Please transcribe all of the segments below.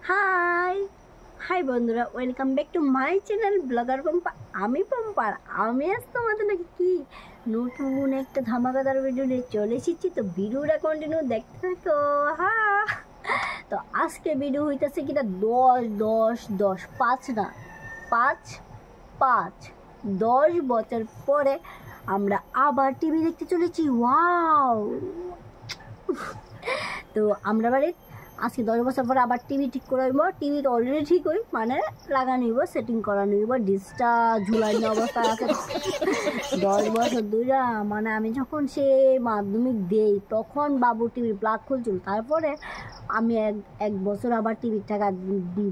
High high বন্ধুরা, welcome back to my channel blogger Pampa. আমি পম্পার আমি আজ তোমাদের নাকি কি নতুন একটা ধামাকাদার ভিডিও নিয়ে চলে এসেছি। তো ভিডিওটা কন্টিনিউ দেখতে থাকো। তো আজকে ভিডিও হইতেছে কিনা 10 বছর পরে আমরা আবার টিভি দেখতে চলেছি। ওয়াও! তো আমরা বাড়ির আজকে 10 বছর পরে আবার টিভি ঠিক করে হইব। টিভি তো অলরেডি ঠিক হই, মানে লাগানো হইব, সেটিং করানো হইব, ডিসটা ঝুলানো অবস্থায় আছে। 10 বছর দুইটা, মানে আমি যখন সে মাধ্যমিক দেই তখন বাবু টিভির প্লাগ খুলছিল। তারপরে আমি এক বছর আবার টিভির টাকা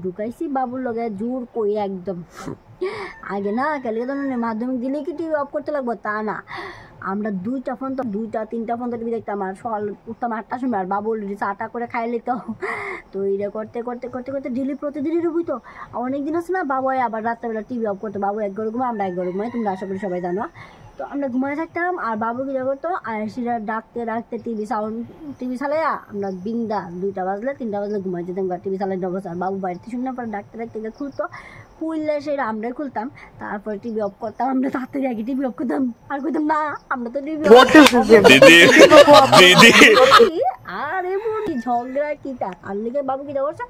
ঢুকাইছি বাবুর লগে জোর কই একদম। আগে না কালকে তো মাধ্যমিক দিলে কি টিভি অফ করতে লাগবো তা না, আমরা দুইটা তিনটা ফোন তো টিভি দেখতাম। আর সকাল উঠতাম 8টার সময়, আর বাবু অলরেডি চাটা করে খাই লিত। তো এইটা করতে করতে করতে করতে ডেলি প্রতিদিনই রুবই। তো অনেকদিন আছে না বাবু আবার রাত্রেবেলা টিভি অফ করতো। বাবু এক ঘরে ঘুমায়, আমরা এক ঘরে ঘুমাই, তোমরা আশা করি সবাই জানো। তো আমরা ঘুমায় থাকতাম আর বাবু কী করতো, সেটা ডাকতে টিভি চালাইয়া আমরা বিন্দা 2টা বাজলে 3টা বাজলে ঘুমাই যেতাম। টিভি চালাইতে অবস্থা, আর বাবু বাড়িতে শুনে পরে ডাকতে খুলতো, খুললে সেটা আমরাই খুলতাম। তারপরে টিভি অফ করতাম, আমরা তাড়াতাড়ি আগে টিভি অফ করতাম আর কইতাম না আমরা তো টিভি আর এমন ঝগড়া কিটা আর লিগে বাবু কিটা করছে,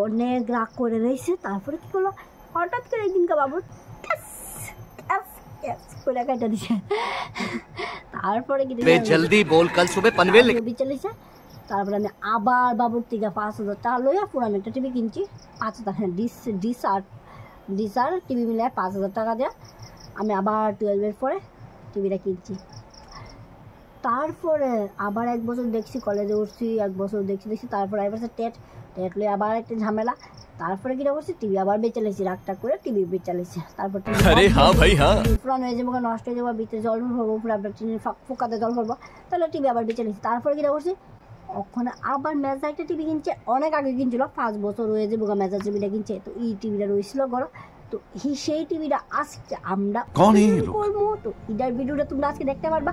অনেক রাগ করে রয়েছে। তারপরে কি করলো, হঠাৎ করে একদিনকে বাবু তারপরে তারপরে আমি আবার বাবুর থেকে 5,000 টাকা লইয়া পুরান একটা টিভি কিনছি। 5,000 ডিস আর টিভি মিলে 5,000 টাকা দেওয়া আমি আবার 12-এর পরে টিভিটা কিনছি। তারপরে আবার 1 বছর দেখছি, কলেজে উঠছি, 1 বছর দেখছি। তারপরে এবার টেট লইয়া আবার একটা ঝামেলা। তারপরে কিনা করছি, টিভি আবার বেঁচে লেছি, রাগটা করে টিভি বেঁচে লেছি। তারপর পুরান হয়ে যাবো, নষ্ট হয়ে যাবো, ভিতরে জল ভরবো, পুরো আপনার ফোকাতে জল ভরবো, তাহলে টিভি আবার বেঁচে লেছি। তারপরে কিনা করছি, ওখানে আবার মেজা একটা টিভি কিনছে, অনেক আগে কিনছিল, 5 বছর হয়ে যাবো মেজা টিভিটা কিনছে। তো এই টিভিটা রয়েছিল গড়। তো সেই টিভিটা আজকে আমরা করবো। তো এটার ভিডিওটা তোমরা আজকে দেখতে পারবা।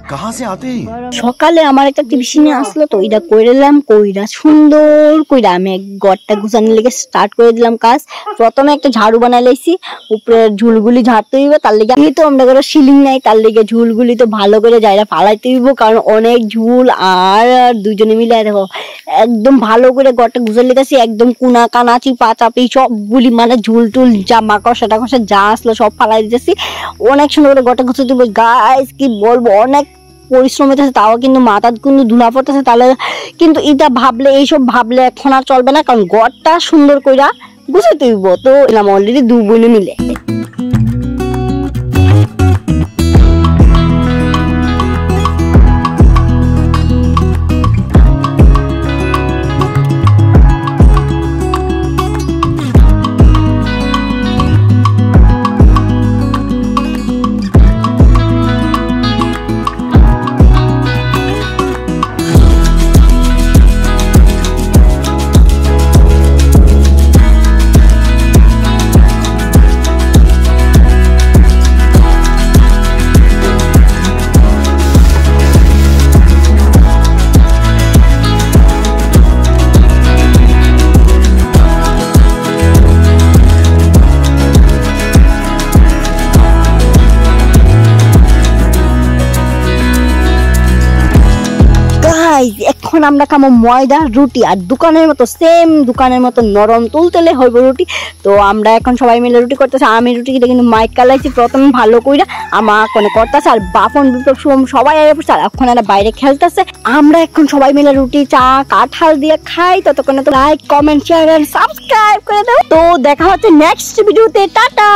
সকালে আমার একটা টিভি কিনে আসলো, তো এটা কইরাম কইরা সুন্দর কইরা আমি ঘরটা গুছানোর লেগে স্টার্ট করে দিলাম কাজ। প্রথমে একটা ঝাড়ু বানাই লাইছি, উপরে ঝুলগুলি ঝাড়তে হইব, তার লেগে তো আমরা ঘরে সিলিং নাই, তার লেগে ঝুলগুলি তো ভালো করে জায়গা ফালাইতে হইব, কারণ অনেক ঝুল। আর দুজনে মিলে দেখো একদম ভালো করে ঘরটা গুছাই লিতেছি, একদম কুনা কানা চিপা চাপি সবগুলি মানে ঝুল টুল যা মাকড় কষা যা আসলো সব ফালাই দিতেছি। অনেক সুন্দর করে গোটা গুছিয়ে দিব গাইস, কি বলবো, অনেক পরিশ্রম হইতেছে, তাও কিন্তু মাথা কিন্তু ধুলা পড়তেছে। তাহলে কিন্তু এটা ভাবলে, এইসব ভাবলে এখন আর চলবে না, কারণ ঘরটা সুন্দর কইরা গুছাইতে হইব। তো এলাম অলরেডি 2 বোনে মিলে। এখন আমরা খাবো ময়দা রুটি, আর দোকানের মতো নরম তুলতেলে হইব রুটি। তো আমরা এখন সবাই মিলে রুটি করতেছি। আমি রুটি কিন্তু মাইক কালাইছি প্রথমে ভালো কইরা, আমার কোনে করতেছে, আর বাপন বিপ্লব সবাই এখন এরা বাইরে খেলতেছে। আমরা এখন সবাই মিলে রুটি চা কাঁঠাল দিয়ে খাই। ততক্ষণে তো like comment share and subscribe করে দাও। তো দেখা হচ্ছে নেক্সট ভিডিওতে। টাটা।